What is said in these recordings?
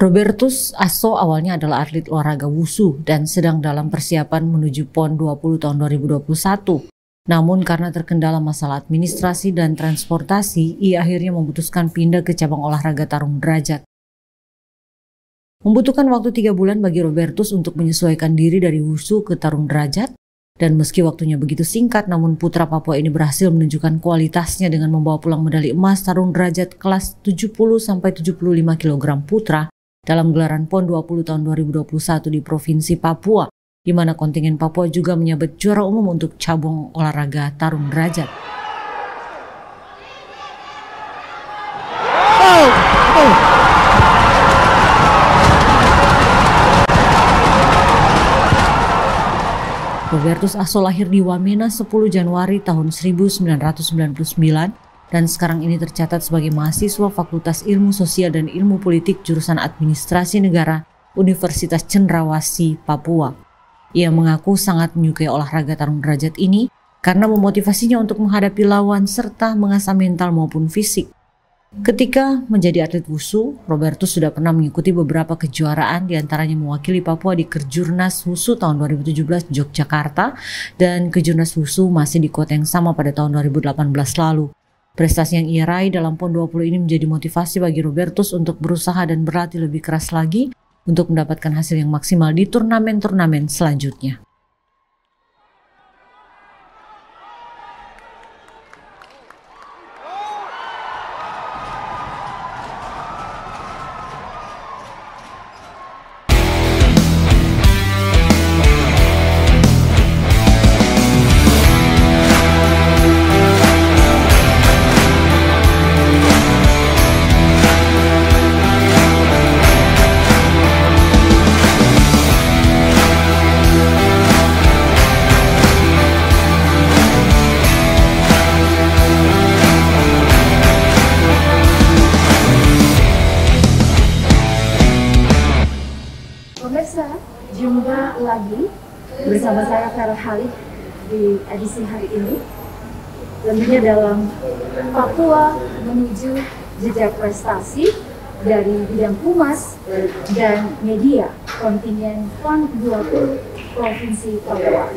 Robertus Asso awalnya adalah atlet olahraga wushu dan sedang dalam persiapan menuju PON 20 tahun 2021. Namun karena terkendala masalah administrasi dan transportasi, ia akhirnya memutuskan pindah ke cabang olahraga tarung derajat. Membutuhkan waktu 3 bulan bagi Robertus untuk menyesuaikan diri dari wushu ke tarung derajat, dan meski waktunya begitu singkat, namun putra Papua ini berhasil menunjukkan kualitasnya dengan membawa pulang medali emas tarung derajat kelas 70-75 kg putra dalam gelaran PON 20 tahun 2021 di Provinsi Papua, di mana kontingen Papua juga menyabet juara umum untuk cabang olahraga tarung derajat. Robertus Asso lahir di Wamena 10 Januari tahun 1999 dan sekarang ini tercatat sebagai mahasiswa Fakultas Ilmu Sosial dan Ilmu Politik jurusan Administrasi Negara Universitas Cendrawasih, Papua. Ia mengaku sangat menyukai olahraga tarung derajat ini karena memotivasinya untuk menghadapi lawan serta mengasah mental maupun fisik. Ketika menjadi atlet wushu, Robertus sudah pernah mengikuti beberapa kejuaraan, diantaranya mewakili Papua di Kejurnas Wushu tahun 2017 di Yogyakarta dan Kejurnas Wushu masih di kota yang sama pada tahun 2018 lalu. Prestasi yang ia raih dalam PON 20 ini menjadi motivasi bagi Robertus untuk berusaha dan berlatih lebih keras lagi untuk mendapatkan hasil yang maksimal di turnamen-turnamen selanjutnya. Pemirsa, jumpa lagi bersama saya Farah Halid di edisi hari ini. Tentunya dalam Papua menuju jejak prestasi dari bidang humas dan media kontingen PON 20 Provinsi Papua.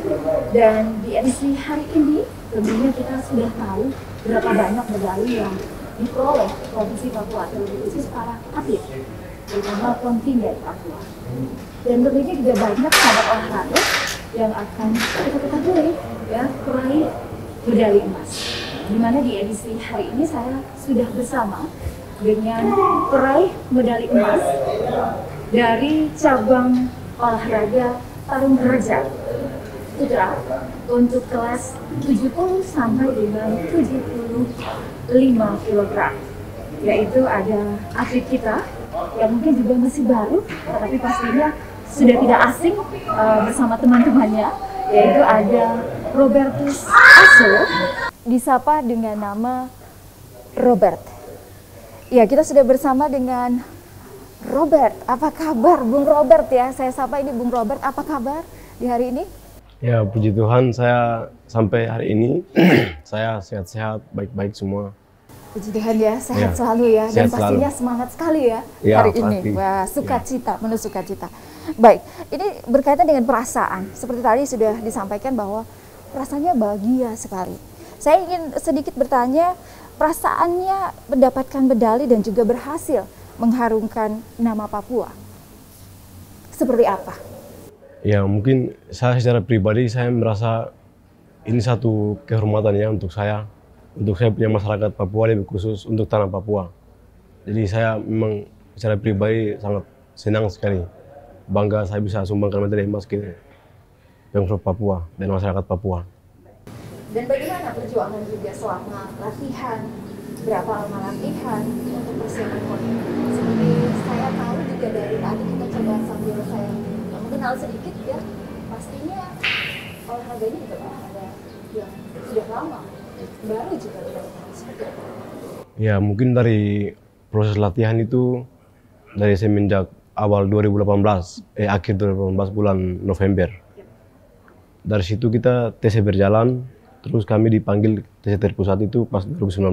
Dan di edisi hari ini tentunya kita sudah tahu berapa banyak medali yang diperoleh Provinsi Papua, terlebih khusus para atlet, terutama kontingen Papua. Dan tentunya juga banyak sahabat olahraga yang akan kita ketahui ya peraih medali emas. Dimana di edisi hari ini saya sudah bersama dengan peraih medali emas dari cabang olahraga tarung derajat putra untuk kelas 70 sampai dengan 75 kg. Yaitu ada atlet kita yang mungkin juga masih baru, tetapi pastinya sudah tidak asing bersama teman-temannya, yaitu ada Robertus Asso, disapa dengan nama Robert. Ya, kita sudah bersama dengan Robert. Apa kabar, Bung Robert ya? Saya sapa ini Bung Robert. Apa kabar di hari ini? Ya, puji Tuhan, saya sampai hari ini saya sehat-sehat, baik-baik semua. Puji Tuhan ya, sehat selalu ya, dan pastinya semangat sekali ya hari ini. Wah, sukacita, penuh sukacita. Baik, ini berkaitan dengan perasaan. Seperti tadi sudah disampaikan bahwa rasanya bahagia sekali. Saya ingin sedikit bertanya, perasaannya mendapatkan medali dan juga berhasil mengharumkan nama Papua. Seperti apa? Ya, mungkin saya secara pribadi saya merasa ini satu kehormatan ya untuk saya punya masyarakat Papua, lebih khusus untuk tanah Papua. Jadi saya memang secara pribadi sangat senang sekali, bangga saya bisa sumbangkan medali emas ke Pemprov Papua dan masyarakat Papua. Dan bagaimana perjuangan juga selama latihan, berapa lama latihan untuk persiapan PON? Seperti saya tahu juga dari tadi kita coba sambil saya mengenal sedikit ya, pastinya olahraga ini juga ada yang sudah lama. Baru juga seperti apa? Ya, mungkin dari proses latihan itu dari semenjak awal 2018, akhir 2018 bulan November. Dari situ kita TC berjalan, terus kami dipanggil TC terpusat itu pas 2019.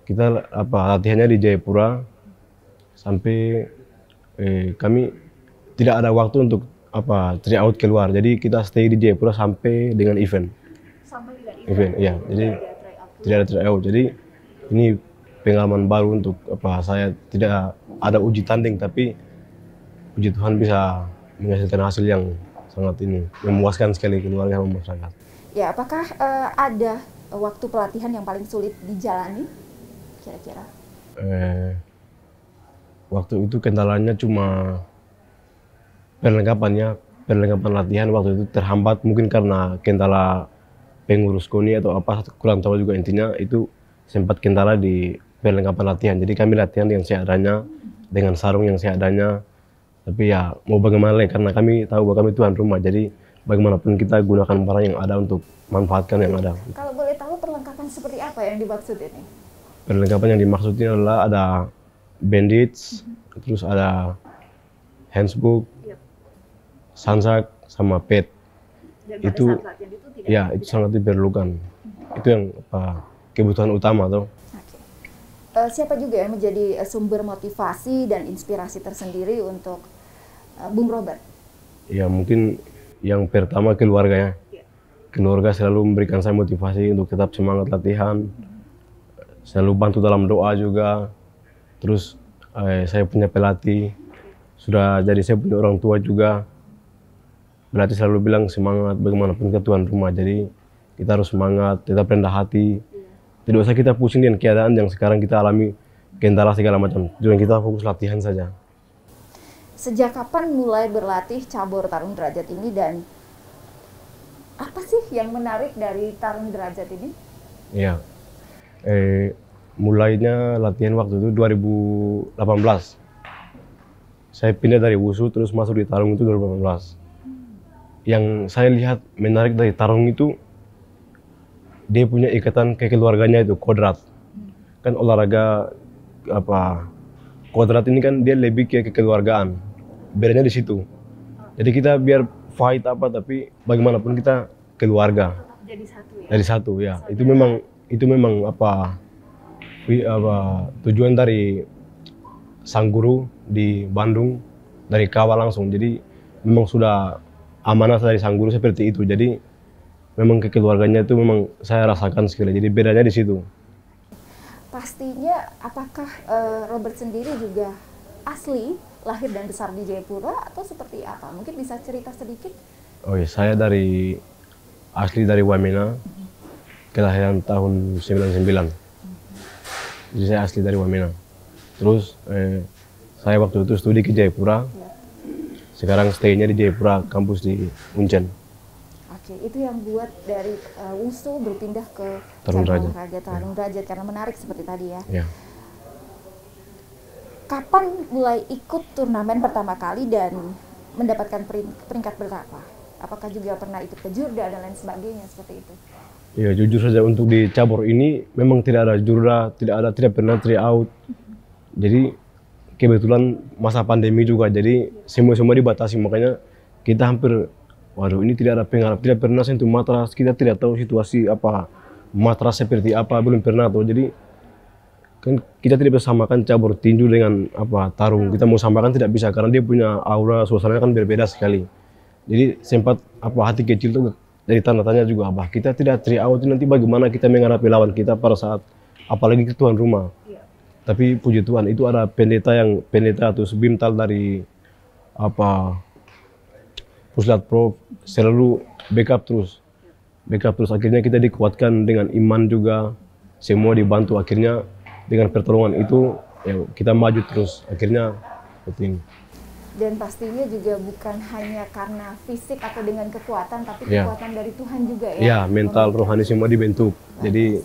Kita latihannya di Jayapura sampai kami tidak ada waktu untuk tryout keluar. Jadi kita stay di Jayapura sampai dengan event. Sampai dengan Event, ya. Jadi tidak ada tryout. Jadi ini pengalaman baru untuk saya. Tidak ada uji tanding, tapi puji Tuhan bisa menghasilkan hasil yang sangat memuaskan sekali keluarga dan masyarakat. Ya, apakah ada waktu pelatihan yang paling sulit dijalani kira-kira? Waktu itu kendalanya cuma perlengkapan latihan waktu itu terhambat, mungkin karena kendala pengurus KONI atau apa, kurang tahu juga, intinya itu sempat kendala di perlengkapan latihan. Jadi kami latihan dengan seadanya, dengan sarung yang seadanya, tapi ya mau bagaimana lagi, karena kami tahu bahwa kami tuan rumah, jadi bagaimanapun kita gunakan barang yang ada untuk manfaatkan yang ada. Kalau boleh tahu perlengkapan seperti apa yang dimaksud ini? Perlengkapan yang dimaksudnya adalah ada bandage, terus ada handsbook, sansak, sama pad. Dan Itu pada saat latihan itu tidak ya itu sangat diperlukan. Itu yang kebutuhan utama tuh. Siapa juga yang menjadi sumber motivasi dan inspirasi tersendiri untuk Bung Robert? Ya mungkin yang pertama keluarganya. Keluarga selalu memberikan saya motivasi untuk tetap semangat latihan. Selalu bantu dalam doa juga. Terus saya punya pelatih, sudah jadi saya punya orang tua juga. Pelatih selalu bilang semangat bagaimanapun ke tuan rumah. Jadi kita harus semangat, tetap rendah hati. Tidak usah kita pusing dengan keadaan yang sekarang kita alami, kendala segala macam. Jangan kita fokus latihan saja. Sejak kapan mulai berlatih cabur tarung derajat ini dan apa sih yang menarik dari tarung derajat ini? Iya. Mulainya latihan waktu itu 2018. Saya pindah dari Wushu terus masuk di tarung itu 2018. Yang saya lihat menarik dari tarung itu, dia punya ikatan kekeluarganya itu, kodrat. Kan olahraga kodrat ini kan dia lebih ke kekeluargaan. Bedanya di situ. Jadi kita biar fight tapi bagaimanapun kita keluarga. Jadi satu ya. Dari satu ya. Itu memang tujuan dari sang guru di Bandung, dari Kawal langsung. Jadi memang sudah amanah dari sang guru seperti itu. Jadi memang kekeluarganya itu memang saya rasakan sekali. Jadi bedanya di situ. Pastinya apakah Robert sendiri juga asli lahir dan besar di Jayapura atau seperti apa? Mungkin bisa cerita sedikit? Oh iya, saya asli dari Wamena, kelahiran tahun 99. Jadi saya asli dari Wamena. Terus saya waktu itu studi ke Jayapura. Sekarang stay-nya di Jayapura, kampus di Uncen. Oke, itu yang buat dari Wushu berpindah ke Tarung derajat karena menarik seperti tadi ya. Ya. Kapan mulai ikut turnamen pertama kali dan mendapatkan peringkat berapa? Apakah juga pernah ikut ke Jurda dan lain sebagainya seperti itu? Ya jujur saja untuk di cabur ini memang tidak ada Jurda, tidak pernah tryout. Jadi kebetulan masa pandemi juga, jadi semua dibatasi, makanya kita hampir waduh ini tidak ada pengalaman, tidak pernah sentuh matras, kita tidak tahu situasi matras seperti apa, belum pernah tuh. Jadi kan kita tidak bisa samakan cabur tinju dengan tarung. Kita mau samakan tidak bisa karena dia punya aura, suasananya kan berbeda sekali. Jadi sempat hati kecil tuh dari tanda tanya juga kita tidak tryout nanti bagaimana kita menghadapi lawan kita pada saat apalagi ke tuan rumah. Tapi puji Tuhan itu ada pendeta atau Bimtal dari Puslat Prof selalu backup terus akhirnya kita dikuatkan dengan iman juga, semua dibantu akhirnya dengan pertolongan itu ya, kita maju terus akhirnya seperti ini. Dan pastinya juga bukan hanya karena fisik atau dengan kekuatan, tapi kekuatan dari Tuhan juga ya. Ya, mental, rohani semua dibentuk. Jadi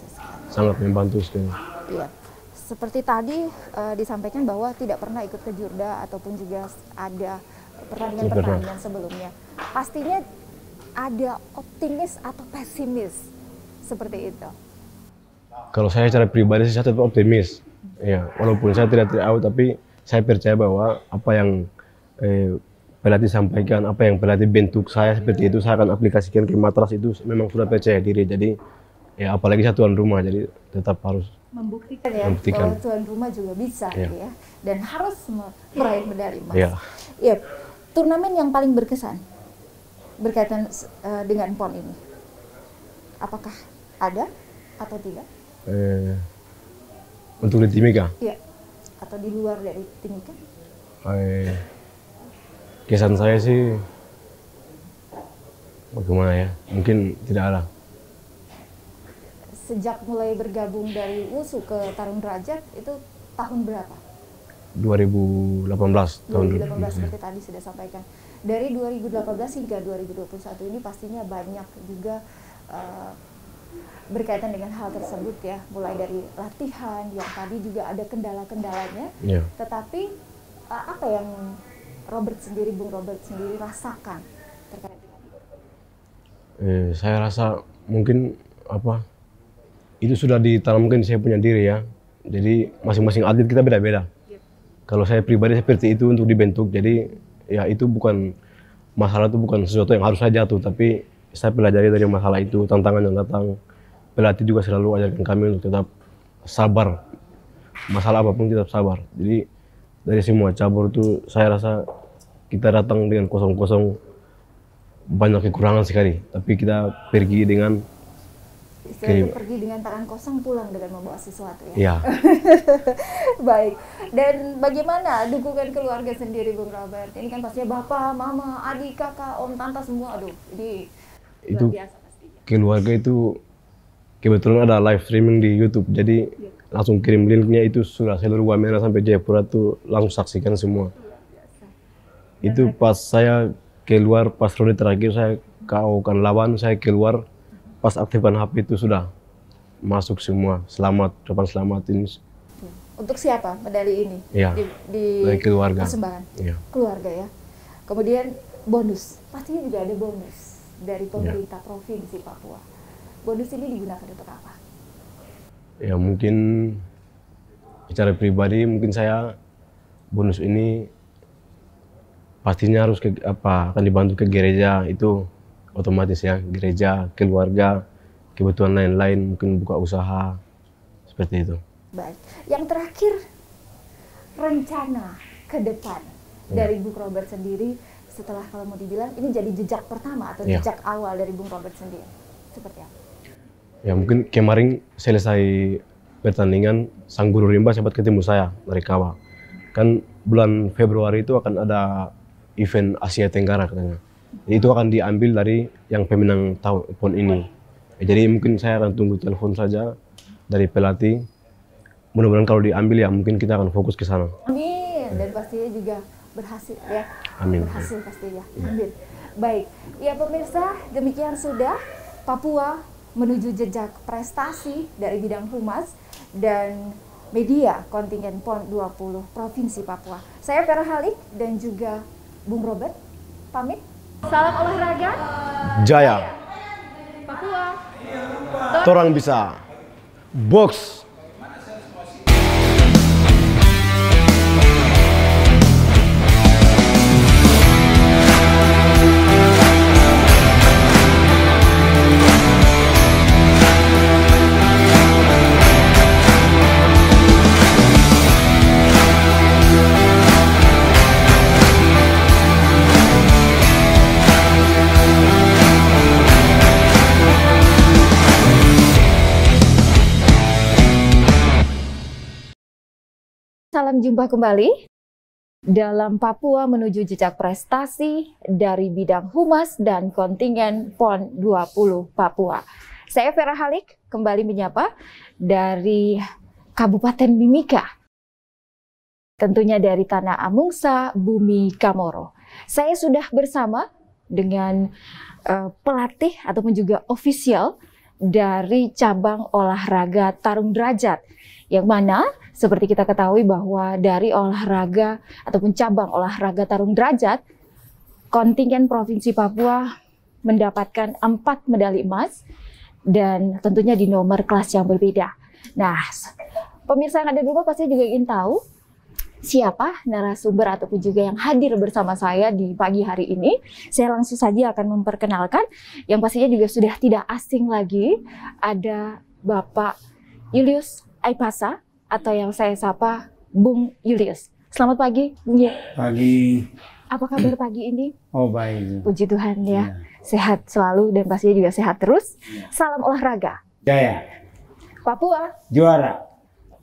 sangat membantu sekali. Iya. Seperti tadi disampaikan bahwa tidak pernah ikut ke Jurda ataupun juga ada pertandingan sebelumnya. Pastinya ada optimis atau pesimis seperti itu. Kalau saya secara pribadi saya tetap optimis. Ya, walaupun saya tidak tryout tapi saya percaya bahwa apa yang pelatih sampaikan, apa yang pelatih bentuk saya seperti itu saya akan aplikasikan ke matras itu, memang sudah percaya diri. Jadi ya apalagi saya tuan rumah, jadi tetap harus membuktikan ya bahwa tuan rumah juga bisa gitu ya, dan harus meraih medali emas. Iya. Turnamen yang paling berkesan berkaitan dengan PON ini, apakah ada atau tidak? Untuk di Timika? Iya. Atau di luar dari Timika? Kesan saya sih bagaimana ya? Mungkin tidak ada. Sejak mulai bergabung dari WUSU ke Tarung Derajat itu tahun berapa? 2018. 2018 seperti tadi sudah sampaikan. Dari 2018 hingga 2021 ini pastinya banyak juga berkaitan dengan hal tersebut ya. Mulai dari latihan yang tadi juga ada kendala-kendalanya. Tetapi apa yang Bung Robert sendiri rasakan terkait dengan itu? Saya rasa mungkin itu sudah ditanamkan di saya punya diri ya. Jadi masing-masing atlet kita beda-beda. Kalau saya pribadi seperti itu untuk dibentuk, jadi ya itu bukan masalah, itu bukan sesuatu yang harus saya jatuh, tapi saya pelajari dari masalah itu, tantangan yang datang. Pelatih juga selalu ajarkan kami untuk tetap sabar. Masalah apapun tetap sabar. Jadi dari semua cabur itu saya rasa kita datang dengan kosong-kosong, banyak kekurangan sekali, tapi kita pergi dengan pergi dengan tangan kosong, pulang dengan membawa sesuatu ya. Baik. Dan bagaimana dukungan keluarga sendiri, Bung Robert? Ini kan pastinya bapak, mama, adik, kakak, om, tante semua. Aduh, ini itu luar biasa pastinya. Keluarga itu kebetulan ada live streaming di YouTube, jadi langsung kirim linknya, itu sudah seluruh Wamena sampai Jayapura tuh langsung saksikan semua. Itu pas saya keluar, pas ronde terakhir saya KO kan lawan, saya keluar. Pas aktifkan HP itu sudah masuk semua, selamat, ucapan selamat ini. Untuk siapa medali ini? Dari keluarga. Persembahan keluarga ya. Kemudian bonus, pastinya juga ada bonus dari pemerintah provinsi Papua. Bonus ini digunakan untuk apa? Ya mungkin secara pribadi mungkin saya bonus ini pastinya harus akan dibantu ke gereja, itu otomatis ya, gereja, keluarga, kebutuhan lain-lain, mungkin buka usaha, seperti itu. Baik, yang terakhir, rencana ke depan dari Bung Robert sendiri setelah, kalau mau dibilang, ini jadi jejak pertama atau jejak awal dari Bung Robert sendiri, seperti apa? Ya mungkin kemarin selesai pertandingan, sang guru rimba sempat ketemu saya dari Kawa. Kan bulan Februari itu akan ada event Asia Tenggara katanya. Itu akan diambil dari yang pemenang tahun PON ini. Jadi mungkin saya akan tunggu telepon saja dari pelatih. Mudah-mudahan kalau diambil ya mungkin kita akan fokus ke sana. Amin. Dan pastinya juga berhasil ya. Amin. Berhasil pastinya. Amin. Baik. Ya pemirsa, demikian sudah Papua menuju jejak prestasi dari bidang humas dan media kontingen PON 20 Provinsi Papua. Saya Vera Halik dan juga Bung Robert pamit. Salam olahraga Jaya. Papua. Torang bisa. Box. Salam jumpa kembali dalam Papua menuju jejak prestasi dari bidang humas dan kontingen PON 20 Papua. Saya Vera Halik kembali menyapa dari Kabupaten Mimika. Tentunya dari Tanah Amungsa, Bumi Kamoro. Saya sudah bersama dengan pelatih ataupun juga ofisial dari cabang olahraga tarung derajat. Yang mana seperti kita ketahui bahwa dari olahraga ataupun cabang olahraga tarung derajat, kontingen Provinsi Papua mendapatkan 4 medali emas dan tentunya di nomor kelas yang berbeda. Nah, pemirsa yang ada di rumah pasti juga ingin tahu siapa narasumber ataupun juga yang hadir bersama saya di pagi hari ini. Saya langsung saja akan memperkenalkan, yang pastinya juga sudah tidak asing lagi, ada Bapak Julius Aipasa atau yang saya sapa Bung Julius. Selamat pagi, Bung Julius. Pagi. Apa kabar pagi ini? Oh baik. Puji Tuhan ya. Sehat selalu dan pastinya juga sehat terus. Salam olahraga. Jaya. Papua. Juara.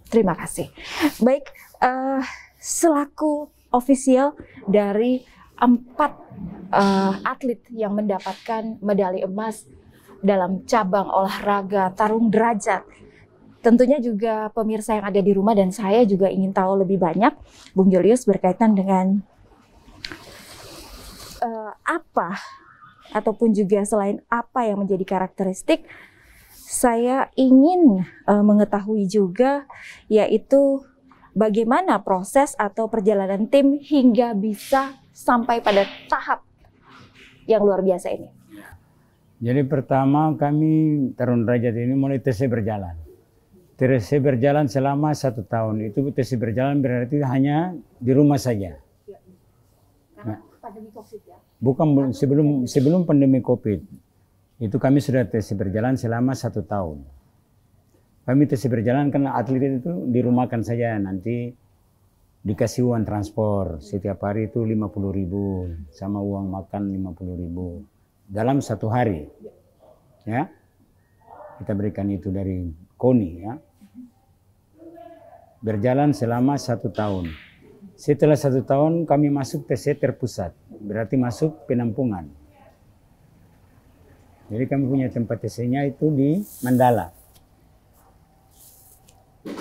Terima kasih. Baik, selaku ofisial dari 4 atlet yang mendapatkan medali emas dalam cabang olahraga tarung derajat. Tentunya juga pemirsa yang ada di rumah dan saya juga ingin tahu lebih banyak, Bung Julius, berkaitan dengan apa ataupun juga selain apa yang menjadi karakteristik. Saya ingin mengetahui juga yaitu bagaimana proses atau perjalanan tim hingga bisa sampai pada tahap yang luar biasa ini. Jadi pertama kami tarung derajat ini mulai TC berjalan. TC berjalan selama 1 tahun. Itu TC berjalan berarti hanya di rumah saja. Karena pandemi COVID ya? Bukan, sebelum pandemi COVID. Itu kami sudah TC berjalan selama 1 tahun. Kami TC berjalan karena atlet itu dirumahkan saja, nanti dikasih uang transport setiap hari itu 50.000 sama uang makan 50.000 dalam 1 hari. Ya, kita berikan itu dari KONI ya. Berjalan selama 1 tahun. Setelah 1 tahun kami masuk TC terpusat, berarti masuk penampungan. Jadi kami punya tempat TC-nya itu di Mandala.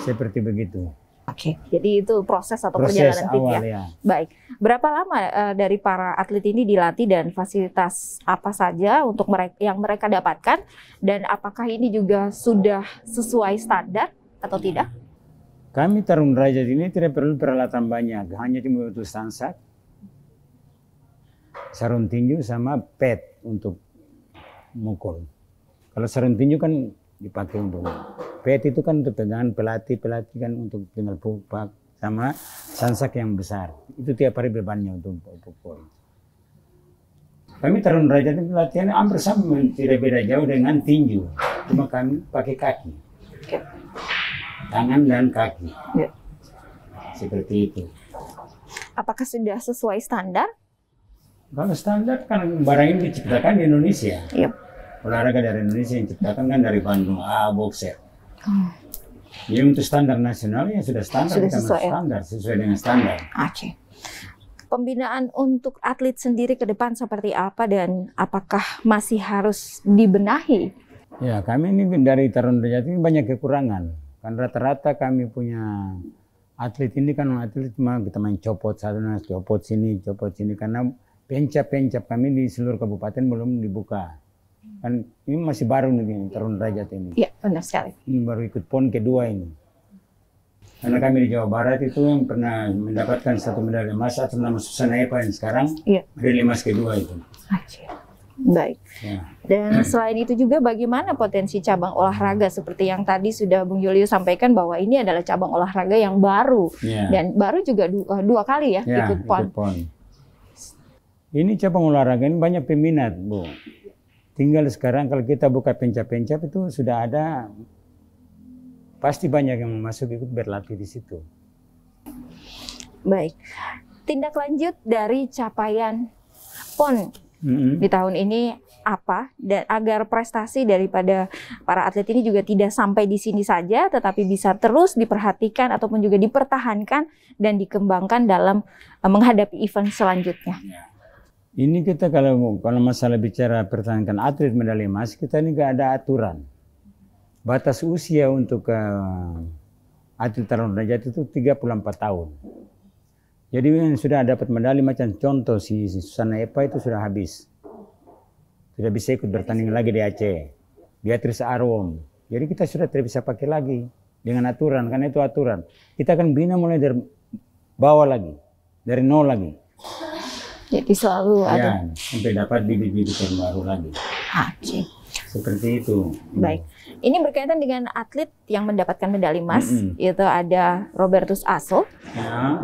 Seperti begitu. Oke, jadi itu proses atau perjalanan tim awal, ya. Baik, berapa lama dari para atlet ini dilatih dan fasilitas apa saja untuk yang mereka dapatkan, dan apakah ini juga sudah sesuai standar atau tidak? Kami tarung derajat ini tidak perlu peralatan banyak, hanya cuma butuh sansak, sarung tinju sama pet untuk mukul. Kalau sarung tinju kan dipakai untuk pet, itu kan untuk pegangan pelatih kan untuk tinggal pupak, sama sansak yang besar. Itu tiap hari bebannya untuk pukul. Kami tarung derajat ini latihan hampir sama, tidak beda jauh dengan tinju. Cuma kami pakai kaki. Tangan dan kaki. Ya. Seperti itu. Apakah sudah sesuai standar? Kalau standar kan barang ini diciptakan di Indonesia. Yep. Olahraga dari Indonesia yang diciptakan kan dari Bandung, boxer. Jadi untuk standar nasional ya sudah standar, sudah kita sesuai, standar, sesuai dengan standar. Oke. Pembinaan untuk atlet sendiri ke depan seperti apa dan apakah masih harus dibenahi? Ya, kami ini dari tarung derajat ini banyak kekurangan. Kan rata-rata kami punya atlet ini kan atlet cuma kita main copot copot sini karena pencap kami di seluruh kabupaten belum dibuka. Kan ini masih baru nih tarung derajat ini. Iya, benar sekali. Ini baru ikut PON kedua ini. Karena kami di Jawa Barat itu yang pernah mendapatkan 1 medali emas atas nama Susana Epa yang sekarang medali emas kedua itu. Oke. Baik. Ya. Dan selain itu juga bagaimana potensi cabang olahraga seperti yang tadi sudah Bung Julius sampaikan bahwa ini adalah cabang olahraga yang baru dan baru juga 2 kali ya ikut PON. Ini cabang olahraga ini banyak peminat, Bu. Tinggal sekarang kalau kita buka pencap-pencap itu sudah ada, pasti banyak yang masuk ikut berlatih di situ. Baik, tindak lanjut dari capaian PON di tahun ini apa, dan agar prestasi daripada para atlet ini juga tidak sampai di sini saja, tetapi bisa terus diperhatikan ataupun juga dipertahankan dan dikembangkan dalam menghadapi event selanjutnya. Ini kita kalau masalah bicara pertahankan atlet medali emas, kita ini nggak ada aturan. Batas usia untuk atlet tarung derajat itu 34 tahun. Jadi yang sudah dapat medali macam contoh si Susana Epa itu sudah habis. Tidak bisa ikut bertanding lagi di Aceh. Beatrice Arom. Jadi kita sudah tidak bisa pakai lagi dengan aturan, karena itu aturan. Kita akan bina mulai dari bawah lagi, dari nol lagi. Jadi selalu ada. Sampai dapat bibit-bibit yang baru lagi. Oke. Seperti itu. Baik. Ini berkaitan dengan atlet yang mendapatkan medali emas. Itu ada Robertus Aso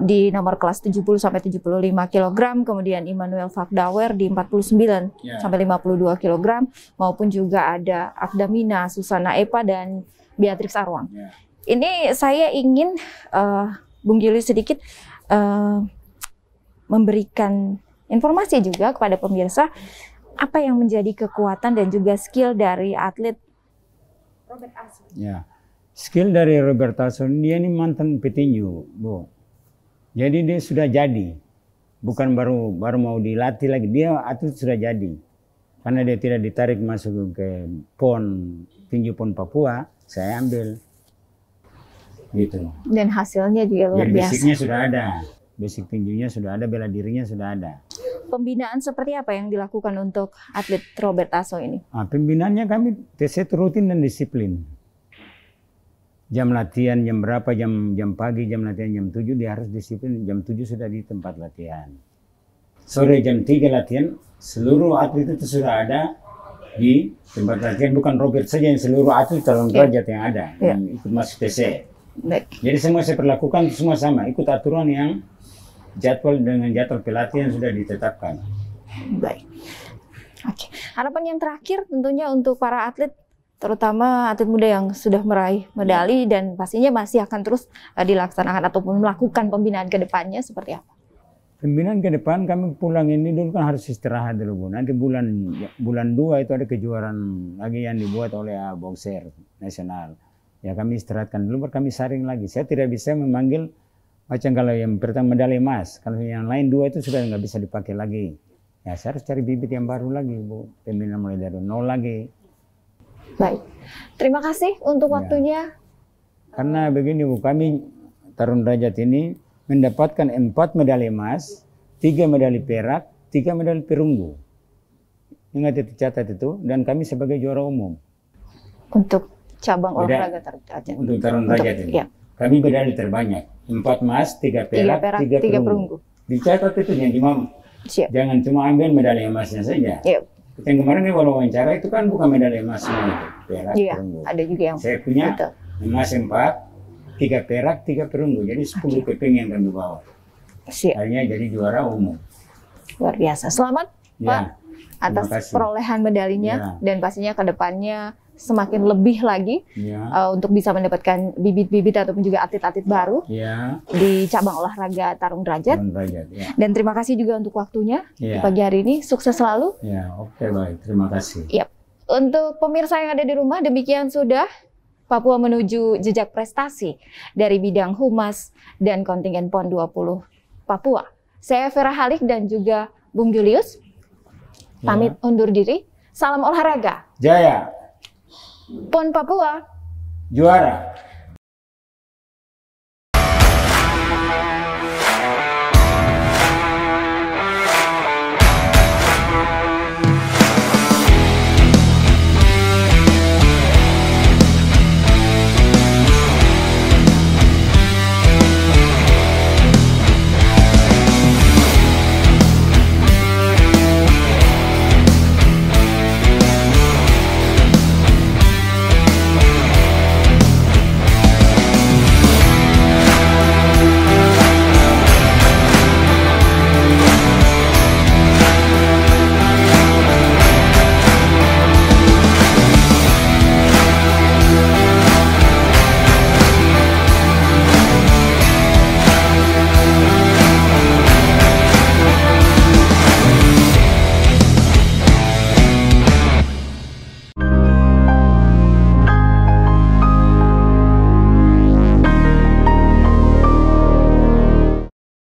di nomor kelas 70 sampai 75 kg, kemudian Immanuel Fakdawer di 49 sampai 52 kg, maupun juga ada Akdamina Susana Epa dan Beatrix Arwang. Ya. Ini saya ingin Bung Julius sedikit memberikan informasi juga kepada pemirsa apa yang menjadi kekuatan dan juga skill dari atlet Robert Aso. Ya, skill dari Robert Aso, dia ini mantan petinju, Bu. Jadi dia sudah jadi, bukan baru mau dilatih lagi. Dia atlet sudah jadi, karena dia tidak ditarik masuk ke tinju PON Papua, saya ambil. Gitu. Dan hasilnya juga luar jadi biasa. basicnya sudah ada, basic tinjunya sudah ada, bela dirinya sudah ada. Pembinaan seperti apa yang dilakukan untuk atlet Robert Aso ini? Pembinaannya kami TC rutin dan disiplin. Jam latihan jam berapa, jam pagi, jam latihan jam 7, dia harus disiplin. Jam 7 sudah di tempat latihan. Sore jam 3 latihan, seluruh atlet itu sudah ada di tempat latihan. Bukan Robert saja, yang seluruh atlet Tarung Derajat yang ada, yang ikut masuk TC. Baik. Jadi semua saya perlakukan semua sama, ikut aturan yang dengan jadwal pelatihan sudah ditetapkan. Baik. Oke. Harapan yang terakhir tentunya untuk para atlet, terutama atlet muda yang sudah meraih medali dan pastinya masih akan terus dilaksanakan ataupun melakukan pembinaan ke depannya seperti apa? Pembinaan ke depan kami pulang ini dulu kan harus istirahat dulu, Bu. Nanti bulan 2 itu ada kejuaraan lagi yang dibuat oleh boxer nasional. Ya kami istirahatkan dulu, baru kami saring lagi. Saya tidak bisa memanggil macam kalau yang pertama medali emas, kalau yang lain 2 itu sudah nggak bisa dipakai lagi. Ya saya harus cari bibit yang baru lagi, Bu. Pembinaan mulai dari nol lagi. Baik, terima kasih untuk waktunya. Karena begini, Bu, kami Tarung Derajat ini mendapatkan 4 medali emas, 3 medali perak, 3 medali perunggu. Ingat itu, catat itu, dan kami sebagai juara umum. Untuk cabang olahraga derajat. Untuk Tarung Derajat ini. Ya. Kami medali terbanyak. 4 emas, 3 perak, 3 perunggu. Dicatat itu jangan cuma ambil medali emasnya saja. Iya. Yang kemarin ini wawancara itu kan bukan medali emas semua, perak, perunggu. Ada juga yang saya punya emas 4, 3 perak, 3 perunggu. Jadi 10 keping yang kami bawa. Akhirnya jadi juara umum. Luar biasa. Selamat Pak atas perolehan medalinya dan pastinya ke depannya semakin lebih lagi untuk bisa mendapatkan bibit-bibit ataupun juga atlet-atlet baru di cabang olahraga Tarung Derajat. Dan terima kasih juga untuk waktunya di pagi hari ini. Sukses selalu. Oke, baik. Terima kasih. Untuk pemirsa yang ada di rumah, demikian sudah Papua menuju jejak prestasi dari bidang humas dan kontingen PON 20 Papua. Saya Vera Halik dan juga Bung Julius pamit undur diri. Salam olahraga. Jaya. PON Papua Juara.